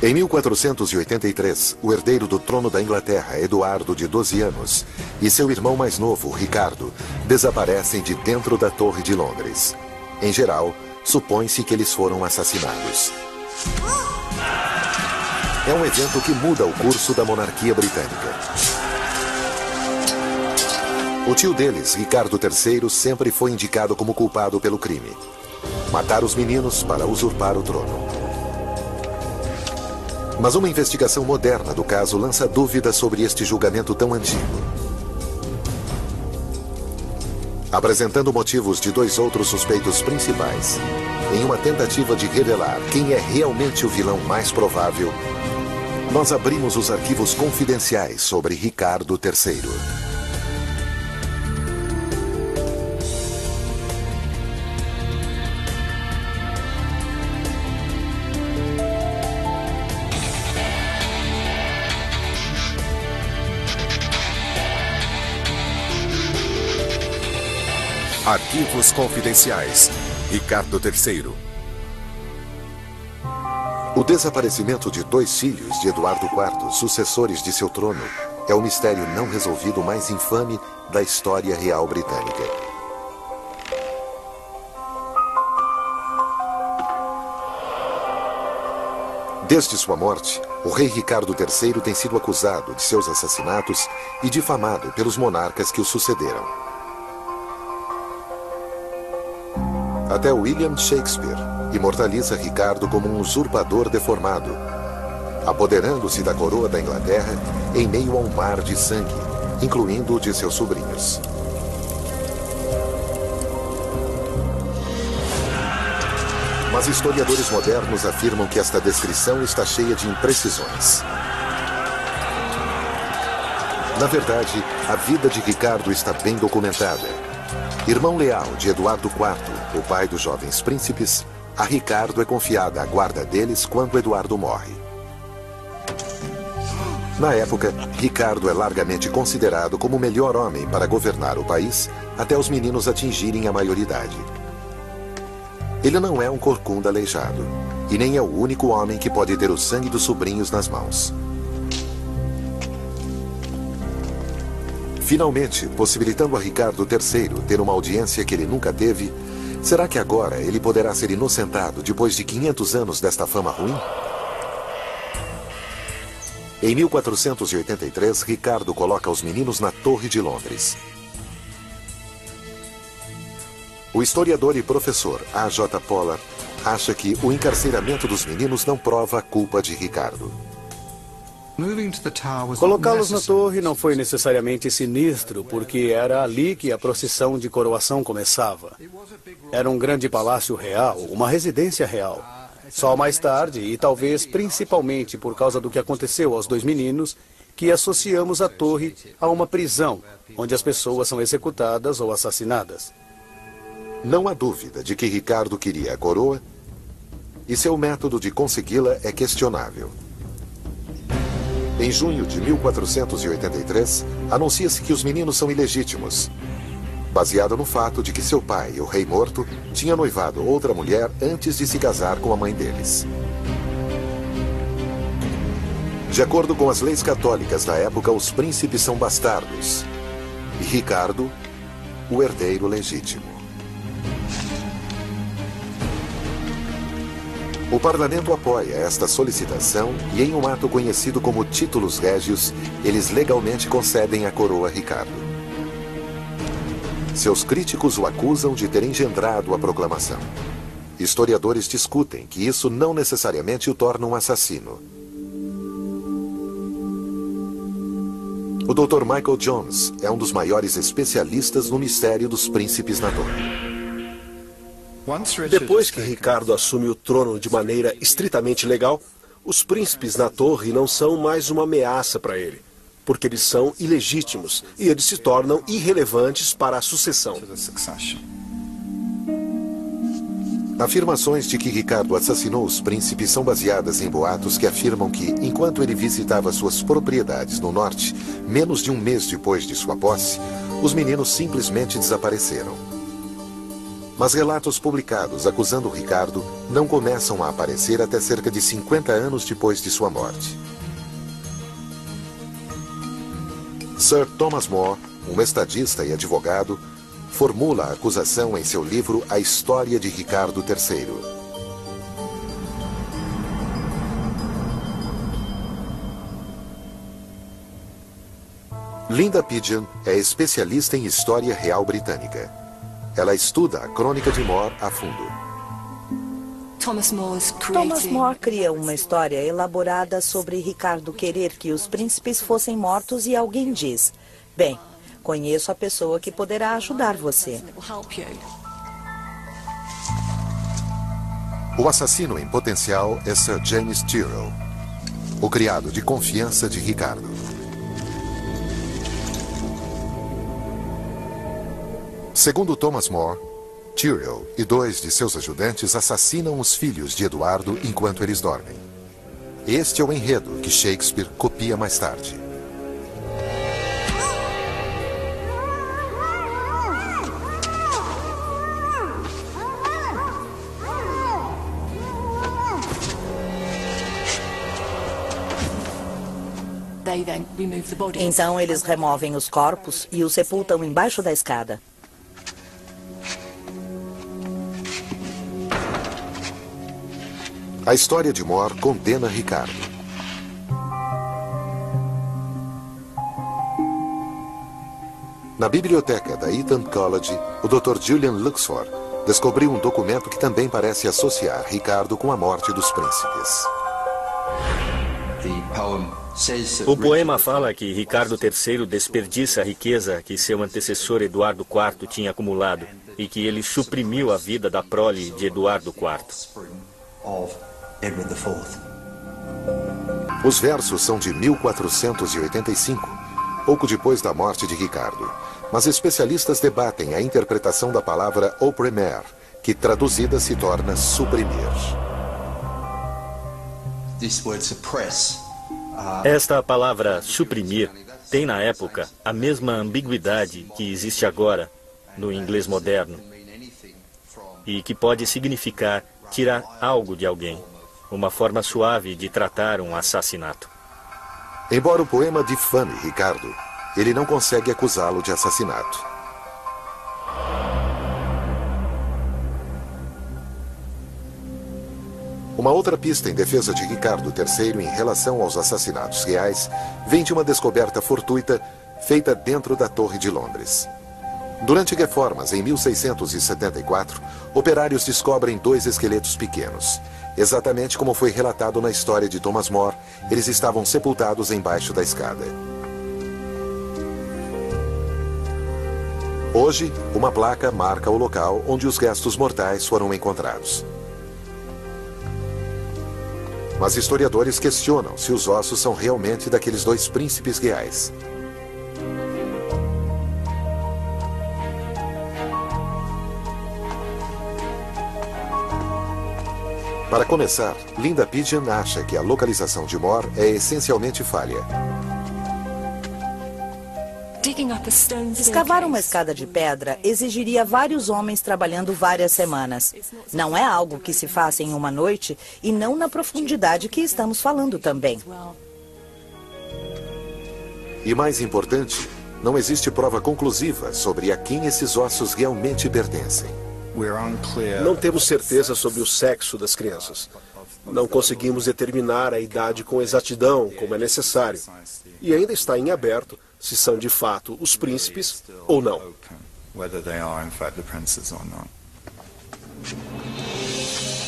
Em 1483, o herdeiro do trono da Inglaterra, Eduardo, de 12 anos, e seu irmão mais novo, Ricardo, desaparecem de dentro da Torre de Londres. Em geral, supõe-se que eles foram assassinados. É um evento que muda o curso da monarquia britânica. O tio deles, Ricardo III, sempre foi indicado como culpado pelo crime: matar os meninos para usurpar o trono. Mas uma investigação moderna do caso lança dúvidas sobre este julgamento tão antigo. Apresentando motivos de dois outros suspeitos principais, em uma tentativa de revelar quem é realmente o vilão mais provável, nós abrimos os arquivos confidenciais sobre Ricardo III. Arquivos Confidenciais. Ricardo III. O desaparecimento de dois filhos de Eduardo IV, sucessores de seu trono, é o mistério não resolvido mais infame da história real britânica. Desde sua morte, o rei Ricardo III tem sido acusado de seus assassinatos e difamado pelos monarcas que o sucederam. Até William Shakespeare imortaliza Ricardo como um usurpador deformado, apoderando-se da coroa da Inglaterra em meio a um mar de sangue, incluindo o de seus sobrinhos. Mas historiadores modernos afirmam que esta descrição está cheia de imprecisões. Na verdade, a vida de Ricardo está bem documentada. Irmão leal de Eduardo IV, o pai dos jovens príncipes, a Ricardo é confiada a guarda deles quando Eduardo morre. Na época, Ricardo é largamente considerado como o melhor homem para governar o país até os meninos atingirem a maioridade. Ele não é um corcunda aleijado, e nem é o único homem que pode ter o sangue dos sobrinhos nas mãos. Finalmente, possibilitando a Ricardo III ter uma audiência que ele nunca teve, será que agora ele poderá ser inocentado depois de 500 anos desta fama ruim? Em 1483, Ricardo coloca os meninos na Torre de Londres. O historiador e professor A.J. Pollard acha que o encarceramento dos meninos não prova a culpa de Ricardo. Colocá-los na torre não foi necessariamente sinistro, porque era ali que a procissão de coroação começava. Era um grande palácio real, uma residência real. Só mais tarde, e talvez principalmente por causa do que aconteceu aos dois meninos, que associamos a torre a uma prisão, onde as pessoas são executadas ou assassinadas. Não há dúvida de que Ricardo queria a coroa, e seu método de consegui-la é questionável. Em junho de 1483, anuncia-se que os meninos são ilegítimos, baseado no fato de que seu pai, o rei morto, tinha noivado outra mulher antes de se casar com a mãe deles. De acordo com as leis católicas da época, os príncipes são bastardos, e Ricardo, o herdeiro legítimo. O parlamento apoia esta solicitação e, em um ato conhecido como Títulos Régios, eles legalmente concedem a coroa a Ricardo. Seus críticos o acusam de ter engendrado a proclamação. Historiadores discutem que isso não necessariamente o torna um assassino. O Dr. Michael Jones é um dos maiores especialistas no mistério dos príncipes na torre. Depois que Ricardo assume o trono de maneira estritamente legal, os príncipes na torre não são mais uma ameaça para ele, porque eles são ilegítimos e eles se tornam irrelevantes para a sucessão. Afirmações de que Ricardo assassinou os príncipes são baseadas em boatos que afirmam que, enquanto ele visitava suas propriedades no norte, menos de um mês depois de sua posse, os meninos simplesmente desapareceram. Mas relatos publicados acusando Ricardo não começam a aparecer até cerca de 50 anos depois de sua morte. Sir Thomas More, um estadista e advogado, formula a acusação em seu livro A História de Ricardo III. Linda Pigeon é especialista em história real britânica. Ela estuda a crônica de More a fundo. Thomas More cria uma história elaborada sobre Ricardo querer que os príncipes fossem mortos e alguém diz: bem, conheço a pessoa que poderá ajudar você. O assassino em potencial é Sir James Tyrrell, o criado de confiança de Ricardo. Segundo Thomas More, Tyrrell e 2 de seus ajudantes assassinam os filhos de Eduardo enquanto eles dormem. Este é o enredo que Shakespeare copia mais tarde. Então eles removem os corpos e os sepultam embaixo da escada. A história de More condena Ricardo. Na biblioteca da Eton College, o Dr. Julian Luxford descobriu um documento que também parece associar Ricardo com a morte dos príncipes. O poema fala que Ricardo III desperdiça a riqueza que seu antecessor Eduardo IV tinha acumulado e que ele suprimiu a vida da prole de Eduardo IV. Os versos são de 1485, pouco depois da morte de Ricardo, mas especialistas debatem a interpretação da palavra opprimer, que traduzida se torna suprimir. Esta palavra suprimir tem na época a mesma ambiguidade que existe agora no inglês moderno e que pode significar tirar algo de alguém. Uma forma suave de tratar um assassinato. Embora o poema difame Ricardo, ele não consegue acusá-lo de assassinato. Uma outra pista em defesa de Ricardo III em relação aos assassinatos reais vem de uma descoberta fortuita feita dentro da Torre de Londres. Durante reformas em 1674, operários descobrem 2 esqueletos pequenos. Exatamente como foi relatado na história de Thomas More, eles estavam sepultados embaixo da escada. Hoje, uma placa marca o local onde os restos mortais foram encontrados. Mas historiadores questionam se os ossos são realmente daqueles 2 príncipes reais. Para começar, Linda Pigeon acha que a localização de More é essencialmente falha. Escavar uma escada de pedra exigiria vários homens trabalhando várias semanas. Não é algo que se faça em uma noite e não na profundidade que estamos falando também. E mais importante, não existe prova conclusiva sobre a quem esses ossos realmente pertencem. Não temos certeza sobre o sexo das crianças. Não conseguimos determinar a idade com exatidão, como é necessário. E ainda está em aberto se são de fato os príncipes ou não.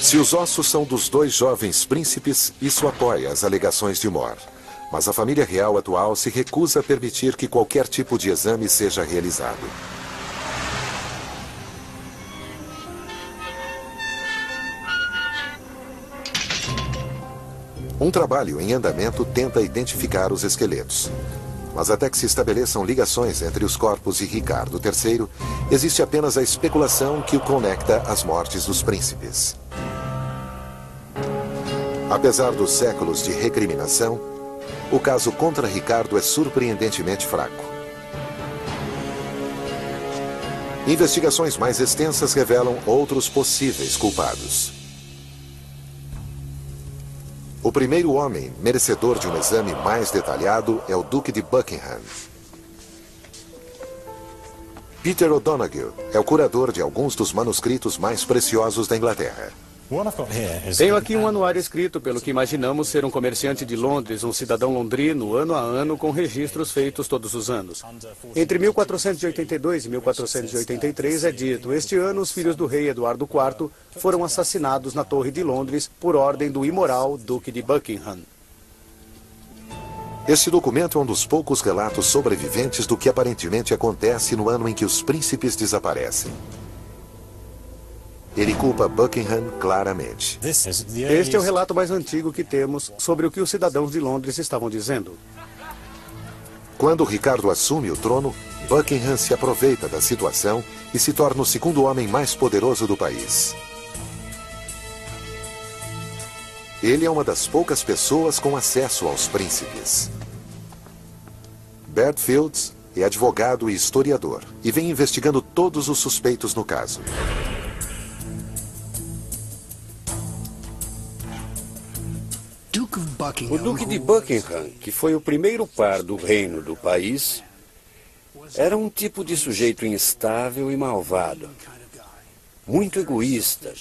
Se os ossos são dos 2 jovens príncipes, isso apoia as alegações de More. Mas a família real atual se recusa a permitir que qualquer tipo de exame seja realizado. Um trabalho em andamento tenta identificar os esqueletos. Mas até que se estabeleçam ligações entre os corpos e Ricardo III, existe apenas a especulação que o conecta às mortes dos príncipes. Apesar dos séculos de recriminação, o caso contra Ricardo é surpreendentemente fraco. Investigações mais extensas revelam outros possíveis culpados. O primeiro homem merecedor de um exame mais detalhado é o Duque de Buckingham. Peter O'Donoghue é o curador de alguns dos manuscritos mais preciosos da Inglaterra. Tenho aqui um anuário escrito pelo que imaginamos ser um comerciante de Londres, um cidadão londrino, ano a ano, com registros feitos todos os anos. Entre 1482 e 1483 é dito: este ano os filhos do rei Eduardo IV foram assassinados na Torre de Londres por ordem do imoral Duque de Buckingham. Este documento é um dos poucos relatos sobreviventes do que aparentemente acontece no ano em que os príncipes desaparecem. Ele culpa Buckingham claramente. Este é o relato mais antigo que temos sobre o que os cidadãos de Londres estavam dizendo. Quando Ricardo assume o trono, Buckingham se aproveita da situação e se torna o segundo homem mais poderoso do país. Ele é uma das poucas pessoas com acesso aos príncipes. Bert Fields é advogado e historiador e vem investigando todos os suspeitos no caso. O Duque de Buckingham, que foi o primeiro par do reino do país, era um tipo de sujeito instável e malvado, muito egoísta,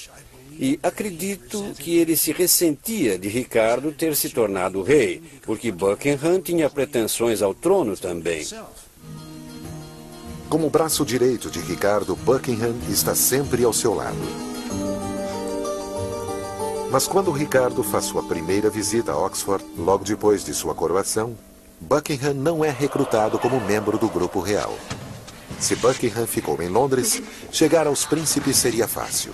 e acredito que ele se ressentia de Ricardo ter se tornado rei, porque Buckingham tinha pretensões ao trono também. Como braço direito de Ricardo, Buckingham está sempre ao seu lado. Mas quando Ricardo faz sua primeira visita a Oxford, logo depois de sua coroação, Buckingham não é recrutado como membro do grupo real. Se Buckingham ficou em Londres, chegar aos príncipes seria fácil.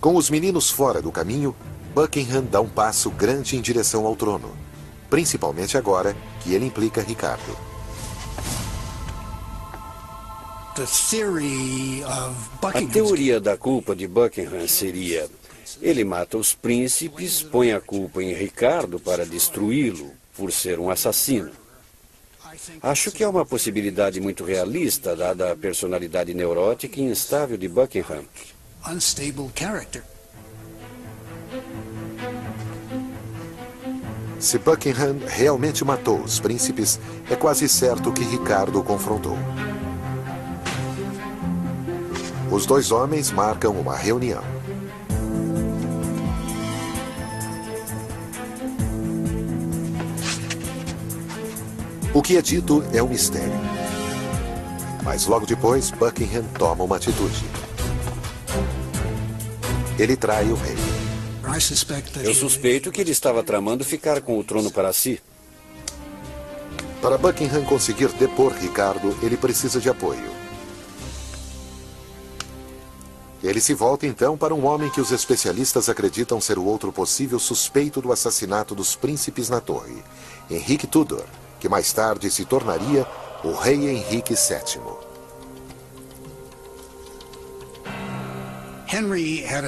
Com os meninos fora do caminho, Buckingham dá um passo grande em direção ao trono. Principalmente agora que ele implica Ricardo. A teoria da culpa de Buckingham seria: ele mata os príncipes, põe a culpa em Ricardo para destruí-lo, por ser um assassino. Acho que é uma possibilidade muito realista, dada a personalidade neurótica e instável de Buckingham. Se Buckingham realmente matou os príncipes, é quase certo que Ricardo o confrontou. Os dois homens marcam uma reunião. O que é dito é um mistério. Mas logo depois, Buckingham toma uma atitude. Ele trai o rei. Eu suspeito que ele estava tramando ficar com o trono para si. Para Buckingham conseguir depor Ricardo, ele precisa de apoio. Ele se volta então para um homem que os especialistas acreditam ser o outro possível suspeito do assassinato dos príncipes na torre, Henrique Tudor, que mais tarde se tornaria o rei Henrique VII.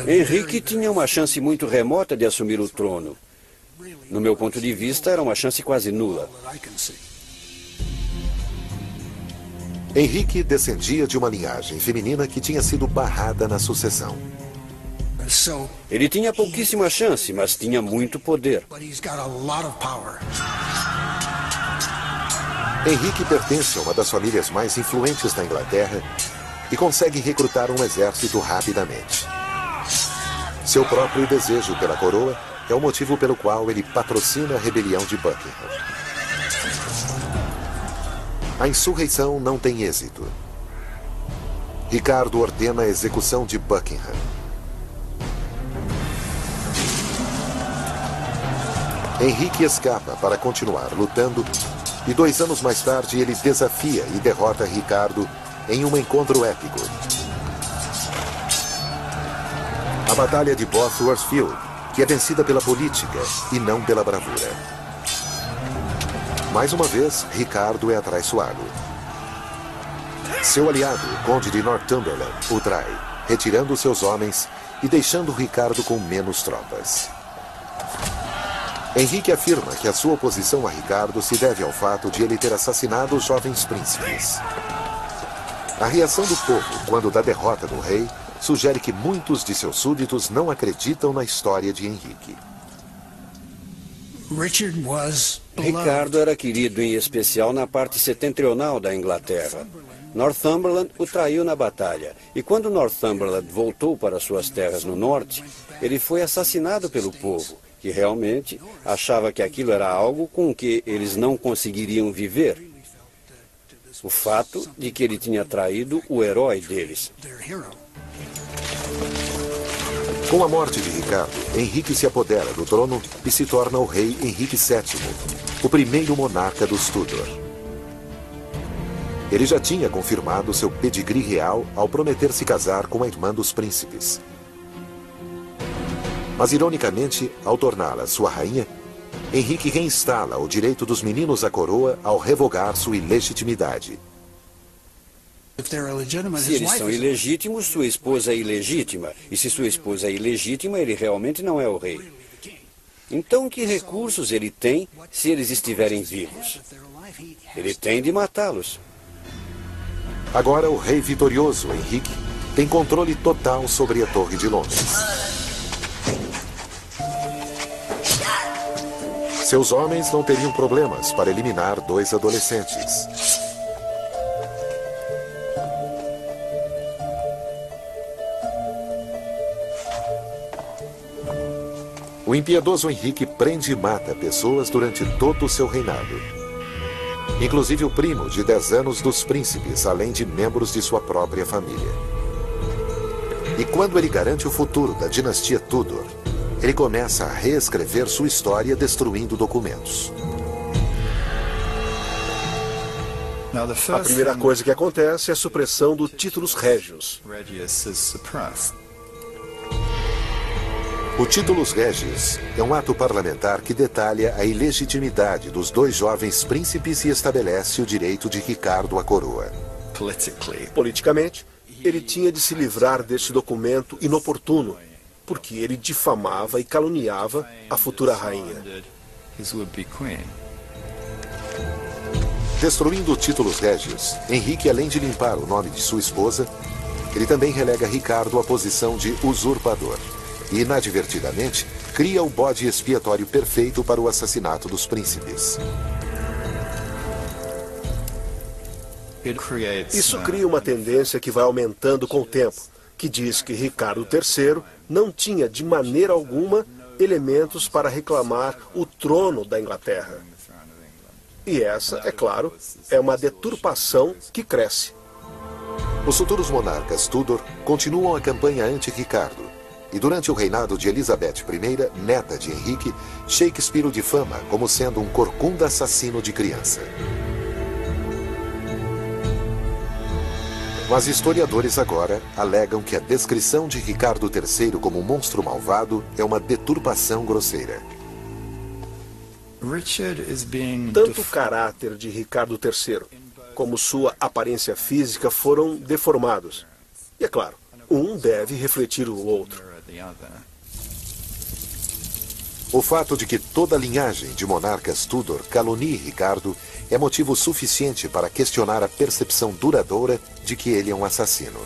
Henrique tinha uma chance muito remota de assumir o trono. No meu ponto de vista, era uma chance quase nula. Henrique descendia de uma linhagem feminina que tinha sido barrada na sucessão. Ele tinha pouquíssima chance, mas tinha muito poder. Henrique pertence a uma das famílias mais influentes da Inglaterra e consegue recrutar um exército rapidamente. Seu próprio desejo pela coroa é o motivo pelo qual ele patrocina a rebelião de Buckingham. A insurreição não tem êxito. Ricardo ordena a execução de Buckingham. Henrique escapa para continuar lutando e 2 anos mais tarde ele desafia e derrota Ricardo em um encontro épico. A Batalha de Bosworth Field, que é vencida pela política e não pela bravura. Mais uma vez, Ricardo é atraiçoado. Seu aliado, o Conde de Northumberland, o trai, retirando seus homens e deixando Ricardo com menos tropas. Henrique afirma que a sua oposição a Ricardo se deve ao fato de ele ter assassinado os jovens príncipes. A reação do povo quando da derrota do rei sugere que muitos de seus súditos não acreditam na história de Henrique. Ricardo era querido em especial na parte setentrional da Inglaterra. Northumberland o traiu na batalha, e quando Northumberland voltou para suas terras no norte, ele foi assassinado pelo povo, que realmente achava que aquilo era algo com que eles não conseguiriam viver. O fato de que ele tinha traído o herói deles. Com a morte de Ricardo, Henrique se apodera do trono e se torna o rei Henrique VII, o primeiro monarca dos Tudor. Ele já tinha confirmado seu pedigree real ao prometer se casar com a irmã dos príncipes. Mas, ironicamente, ao torná-la sua rainha, Henrique reinstala o direito dos meninos à coroa ao revogar sua ilegitimidade. Se eles são ilegítimos, sua esposa é ilegítima. E se sua esposa é ilegítima, ele realmente não é o rei. Então, que recursos ele tem se eles estiverem vivos? Ele tem de matá-los. Agora, o rei vitorioso, Henrique, tem controle total sobre a Torre de Londres. Seus homens não teriam problemas para eliminar 2 adolescentes. O impiedoso Henrique prende e mata pessoas durante todo o seu reinado. Inclusive o primo de 10 anos dos príncipes, além de membros de sua própria família. E quando ele garante o futuro da dinastia Tudor, ele começa a reescrever sua história destruindo documentos. A primeira coisa que acontece é a supressão do Titulus Regius. O Titulus Regius é um ato parlamentar que detalha a ilegitimidade dos 2 jovens príncipes e estabelece o direito de Ricardo à coroa. Politicamente, ele tinha de se livrar deste documento inoportuno, porque ele difamava e caluniava a futura rainha. Destruindo o Titulus Regius, Henrique, além de limpar o nome de sua esposa, ele também relega Ricardo à posição de usurpador. E, inadvertidamente, cria o bode expiatório perfeito para o assassinato dos príncipes. Isso cria uma tendência que vai aumentando com o tempo, que diz que Ricardo III não tinha, de maneira alguma, elementos para reclamar o trono da Inglaterra. E essa, é claro, é uma deturpação que cresce. Os futuros monarcas Tudor continuam a campanha anti-Ricardo. E durante o reinado de Elizabeth I, neta de Henrique, Shakespeare o difama como sendo um corcunda assassino de criança. Mas historiadores agora alegam que a descrição de Ricardo III como um monstro malvado é uma deturpação grosseira. Tanto o caráter de Ricardo III como sua aparência física foram deformados. E é claro, um deve refletir o outro. O fato de que toda a linhagem de monarcas Tudor calunie Ricardo é motivo suficiente para questionar a percepção duradoura de que ele é um assassino.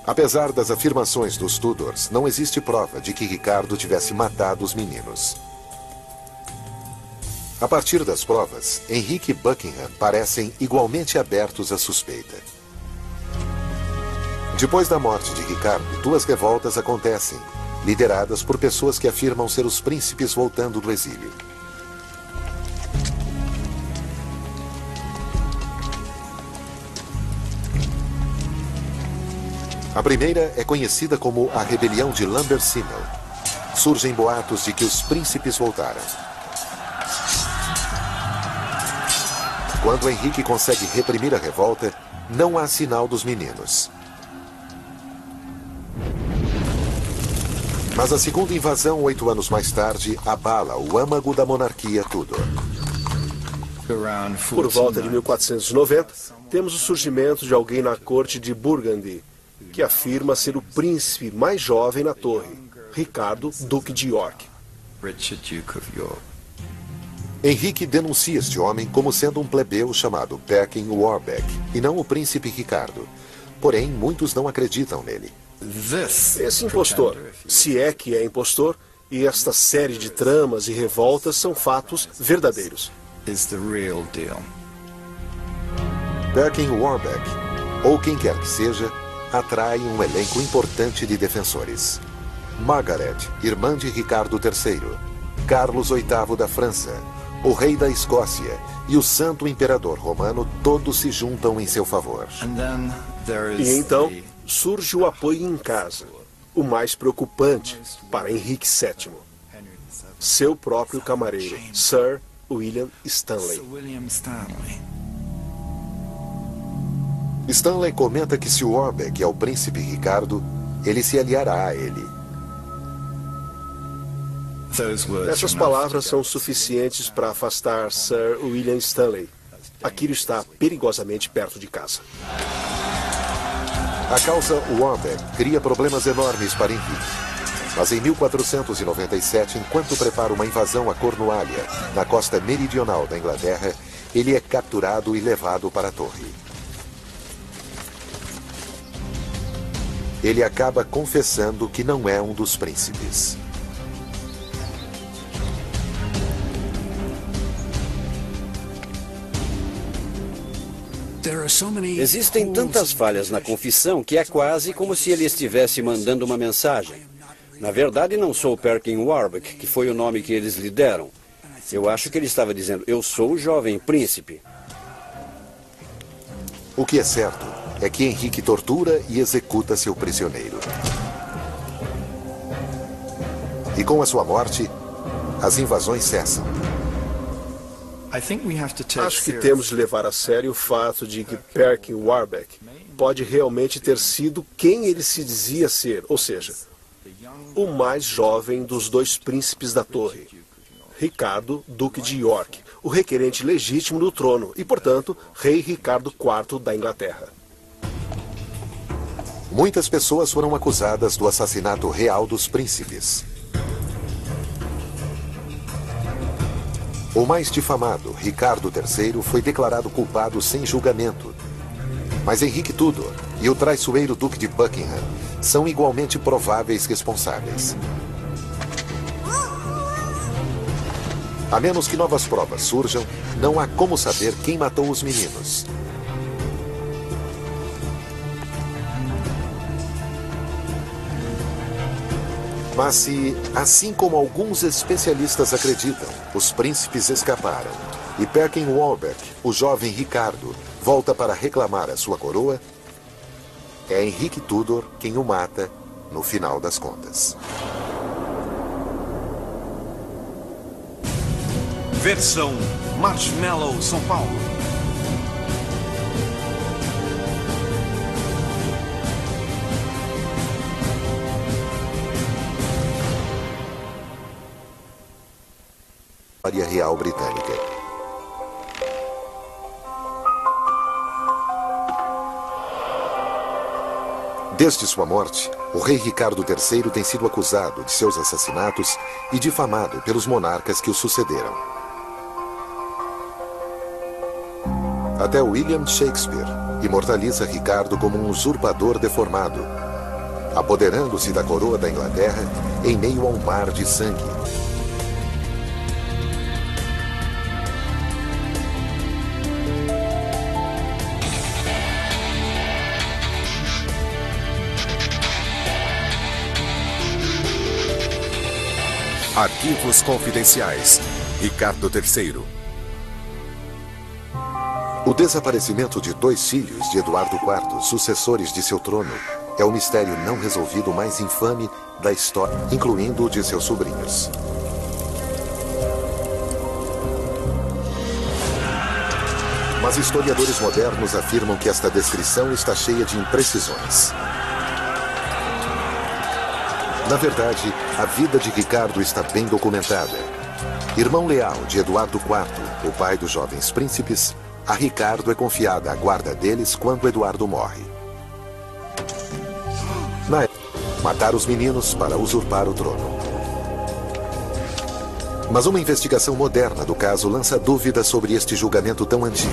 Apesar das afirmações dos Tudors, não existe prova de que Ricardo tivesse matado os meninos. A partir das provas, Henrique e Buckingham parecem igualmente abertos à suspeita. Depois da morte de Ricardo, 2 revoltas acontecem, lideradas por pessoas que afirmam ser os príncipes voltando do exílio. A primeira é conhecida como a Rebelião de Lambersimel. Surgem boatos de que os príncipes voltaram. Quando Henrique consegue reprimir a revolta, não há sinal dos meninos. Mas a segunda invasão, 8 anos mais tarde, abala o âmago da monarquia Tudor. Por volta de 1490, temos o surgimento de alguém na corte de Burgundy, que afirma ser o príncipe mais jovem na torre, Ricardo, Duque de York. Henrique denuncia este homem como sendo um plebeu chamado Perkin Warbeck, e não o príncipe Ricardo. Porém, muitos não acreditam nele. Esse impostor, se é que é impostor, e esta série de tramas e revoltas são fatos verdadeiros. Perkin Warbeck, ou quem quer que seja, atrai um elenco importante de defensores. Margaret, irmã de Ricardo III, Carlos VIII da França, o rei da Escócia e o santo imperador romano, todos se juntam em seu favor. E então surge o apoio em casa, o mais preocupante para Henrique VII. Seu próprio camareiro, Sir William Stanley. Stanley comenta que se Warbeck é o príncipe Ricardo, ele se aliará a ele. Essas palavras são suficientes para afastar Sir William Stanley. Aquilo está perigosamente perto de casa. A causa Warbeck cria problemas enormes para Henrique. Mas em 1497, enquanto prepara uma invasão a Cornualha, na costa meridional da Inglaterra, ele é capturado e levado para a torre. Ele acaba confessando que não é um dos príncipes. Existem tantas falhas na confissão que é quase como se ele estivesse mandando uma mensagem. Na verdade, não sou Perkin Warbeck, que foi o nome que eles lhe deram. Eu acho que ele estava dizendo, eu sou o jovem príncipe. O que é certo é que Henrique tortura e executa seu prisioneiro. E com a sua morte, as invasões cessam. Acho que temos de levar a sério o fato de que Perkin Warbeck pode realmente ter sido quem ele se dizia ser, ou seja, o mais jovem dos dois príncipes da torre, Ricardo, Duque de York, o requerente legítimo do trono e, portanto, rei Ricardo IV da Inglaterra. Muitas pessoas foram acusadas do assassinato real dos príncipes. O mais difamado, Ricardo III, foi declarado culpado sem julgamento. Mas Henrique Tudor e o traiçoeiro Duque de Buckingham são igualmente prováveis responsáveis. A menos que novas provas surjam, não há como saber quem matou os meninos. Mas se, assim como alguns especialistas acreditam, os príncipes escaparam e Perkin Warbeck, o jovem Ricardo, volta para reclamar a sua coroa, é Henrique Tudor quem o mata no final das contas. Versão Marshmallow São Paulo. História Real Britânica. Desde sua morte, o rei Ricardo III tem sido acusado de seus assassinatos e difamado pelos monarcas que o sucederam. Até William Shakespeare imortaliza Ricardo como um usurpador deformado, apoderando-se da coroa da Inglaterra em meio a um mar de sangue. Arquivos Confidenciais. Ricardo III. O desaparecimento de 2 filhos de Eduardo IV, sucessores de seu trono, é o mistério não resolvido mais infame da história, incluindo o de seus sobrinhos. Mas historiadores modernos afirmam que esta descrição está cheia de imprecisões. Na verdade, a vida de Ricardo está bem documentada Irmão leal de Eduardo IV, o pai dos jovens príncipes, a Ricardo é confiada a guarda deles quando Eduardo morre. Na época, matar os meninos para usurpar o trono. Mas uma investigação moderna do caso lança dúvidas sobre este julgamento tão antigo.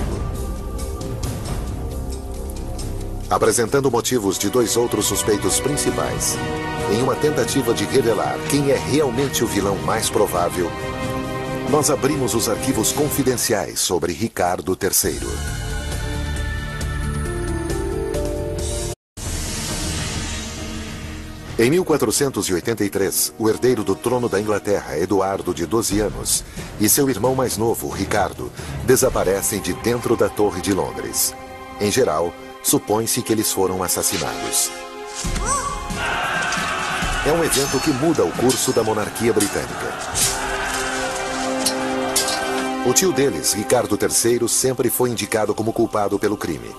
Apresentando motivos de 2 outros suspeitos principais, em uma tentativa de revelar quem é realmente o vilão mais provável, nós abrimos os arquivos confidenciais sobre Ricardo III. Em 1483, o herdeiro do trono da Inglaterra, Eduardo, de 12 anos, e seu irmão mais novo, Ricardo, desaparecem de dentro da Torre de Londres. Em geral, supõe-se que eles foram assassinados. É um evento que muda o curso da monarquia britânica. O tio deles, Ricardo III, sempre foi indicado como culpado pelo crime.